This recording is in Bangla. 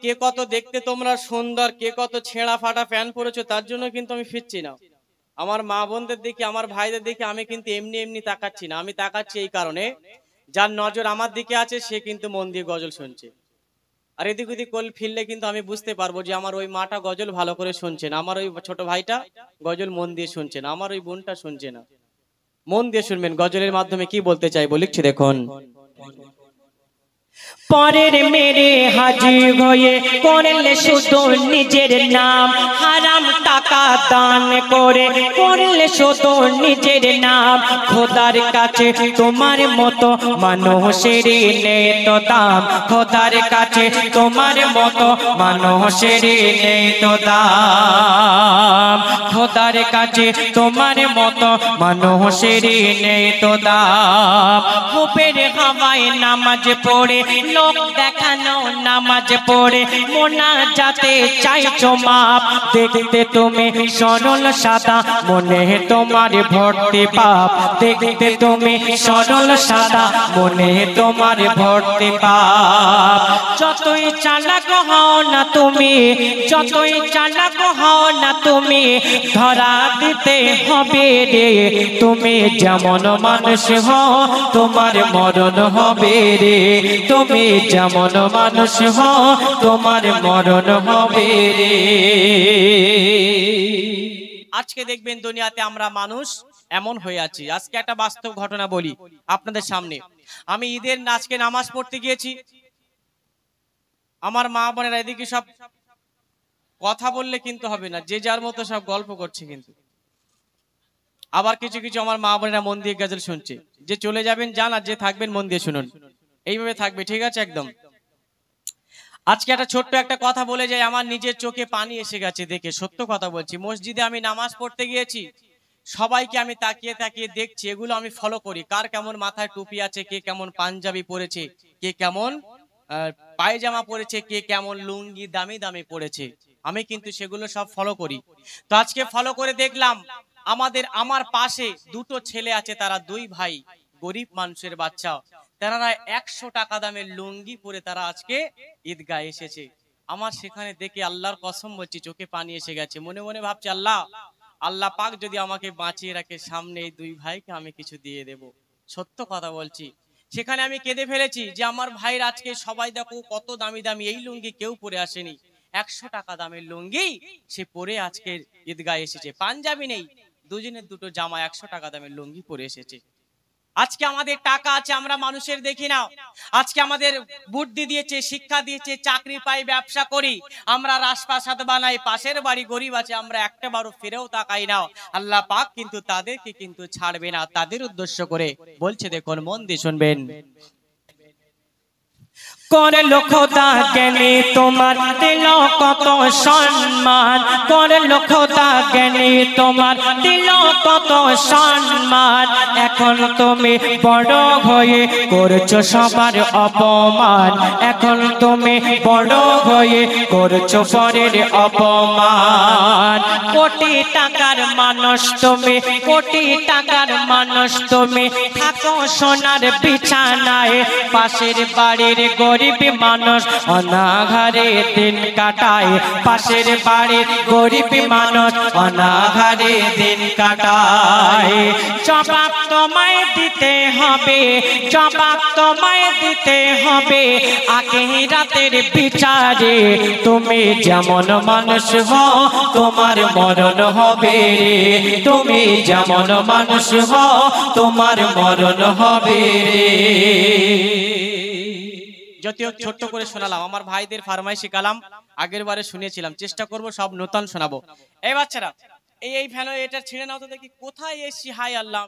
কে কত দেখতে তোমরা সুন্দর, কে কত ছেঁড়া ফাটা প্যান্ট পরেছো তার জন্য কিন্তু আমি ফিরছি না। আমার মা বোনদের দেখি, আমার ভাইদের দেখি আমি কিন্তু এমনি এমনি তাকাচ্ছি না। আমি তাকাচ্ছি এই কারণে, যার নজর আমার দিকে আছে সে কিন্তু মন দিয়ে গজল শুনছে। আর এদিক ওদিক ফিরলে কিন্তু আমি বুঝতে পারবো যে আমার ওই মাটা গজল ভালো করে শুনছে না, আমার ওই ছোট ভাইটা গজল মন দিয়ে শুনছে না, আমার ওই বোনটা শুনছে না। মন দিয়ে শুনবেন গজলের মাধ্যমে কি বলতে চাইবো, লিখছি দেখুন। পরের মেরে হাজি হয়ে করলে শুধু নিজের নাম, হারাম টাকা দান করে করলে শুধু নিজের নাম। খোদার কাছে তোমার মতো মানুষের নেই তো দাম, খোদার কাছে তোমার মতো মানুষের নেই তো দাম, খোদার কাছে তোমার মতো মানুষের নেই তো দাম। বুকের হাওয়ায় নামাজ পড়ে লোক দেখানো নামাজ পড়ে মোনাজাতে চাইছো মাপ, দেখতে তুমি সরল সাদা মনে তোমার ভর্তি পাপ, দেখতে তুমি সরল সাদা মনে তোমার ভর্তি পাপ। যতই চালাক হও না তুমি, যতই চালাক হও না তুমি, ধরা দিতে হবে রে। তুমি যেমন মানুষ হও তোমার মরণ হবে রে, তুমি যেমন মানুষ হও তোমার মরণ হবে রে। আজকে দেখবেন দুনিয়াতে আমরা মানুষ এমন হয়ে আছি। আজকে একটা বাস্তব ঘটনা বলি আপনাদের সামনে। আমি ঈদের আজকে নামাজ পড়তে গিয়েছি, আমার মা বোনেরা এদিকে সব কথা বললে কিন্তু হবে না, যে যার মতো সব গল্প করছে। কিন্তু আবার কিছু কিছু আমার মা বোনেরা মন দিয়ে গজল শুনছে। যে চলে যাবেন যান, আর যে থাকবেন মন দিয়ে শুনুন, এইভাবে থাকবে, ঠিক আছে একদম। আজকে একটা ছোট্ট একটা কথা বলে যাই, আমার নিজের চোখে পানি এসে গেছে দেখে, সত্য কথা বলছি। মসজিদে আমি নামাজ পড়তে গিয়েছি, সবাইকে আমি তাকিয়ে তাকিয়ে দেখছি, এগুলো আমি ফলো করি। কার কেমন মাথায় টুপি আছে, কে কেমন পাঞ্জাবি পরেছে, কে কেমন পায়জামা পরেছে, কে কেমন লুঙ্গি দামি দামি পরেছে, আমি কিন্তু সেগুলো সব ফলো করি। তো আজকে ফলো করে দেখলাম আমার পাশে দুটো ছেলে আছে, তারা দুই ভাই, গরিব মানুষের বাচ্চা, তারা 100 টাকা দামের লুঙ্গি পরে তারা আজকে ঈদগাহ এসেছে। আমার সেখানে দেখে আল্লাহর কসম বলছি চোখে পানি এসে গেছে। মনে মনে ভাবছি আল্লাহ পাক যদি আমাকে বাঁচিয়ে রাখে, সামনে এই দুই ভাইকে আমি কিছু দিয়ে দেব। সত্য কথা বলছি, সেখানে আমি কেঁদে ফেলেছি যে আমার ভাইয়ের আজকে সবাই দেখো কত দামি দামি এই লুঙ্গি কেউ পরে আসেনি, 100 টাকা দামের লুঙ্গি সে পরে আজকে ঈদগাহ এসেছে। পাঞ্জাবি নেই, দুজনের দুটো জামা 100 টাকা দামের লুঙ্গি পরে এসেছে। আজকে আমাদের টাকা আছে, আমরা মানুষের দেখি না। আজকে আমাদের বুদ্ধি দিয়েছে, শিক্ষা দিয়েছে, চাকরি পাই, ব্যবসা করি, আমরা রাজপ্রাসাদ বানাই, পাশের বাড়ি গরিব আছে, আমরা একটাবারও ফিরেও তাকাই না। আল্লাহ পাক কিন্তু তাদেরকে কিন্তু ছাড়বে না। তাদের উদ্দেশ্য করে বলছে, দেখুন মন দিয়ে শুনবেন। করলো খোদা জ্ঞানী তোমার দিল কত সম্মান, করলো খোদা জ্ঞানী তোমার দিল কত সম্মান। এখন তুমি বড় হয়ে করছো সবার অপমান, এখন তুমি বড় হয়ে করছো পরের অপমান। কোটি টাকার মানুষ তুমি, কোটি টাকার মানুষ তুমি, থাকো সোনার বিছানায়, পাশের বাড়ির গরিব মানুষ অনাহারে দিন কাটায়, পাশের বাড়ির গরিব মানুষ অনাহারে দিন কাটায়। জবাব তোমায় দিতে হবে, জবাব তোমায় দিতে হবে আখিরাতের বিচারে। তুমি যেমন মানুষ হও তোমার মরণ হবে রে, তুমি যেমন মানুষ হও তোমার মরণ হবে রে। যদিও ছোট্ট করে শোনালাম, আমার ভাইদের ফারমাইশি কালাম আগের বারে শুনিয়েছিলাম, চেষ্টা করব সব নতুন শোনাবো। এই বাচ্চারা এই ফ্যান এটা ছিঁড়ে নাও তো দেখি, কোথায় এসছি, হাই আল্লাহ।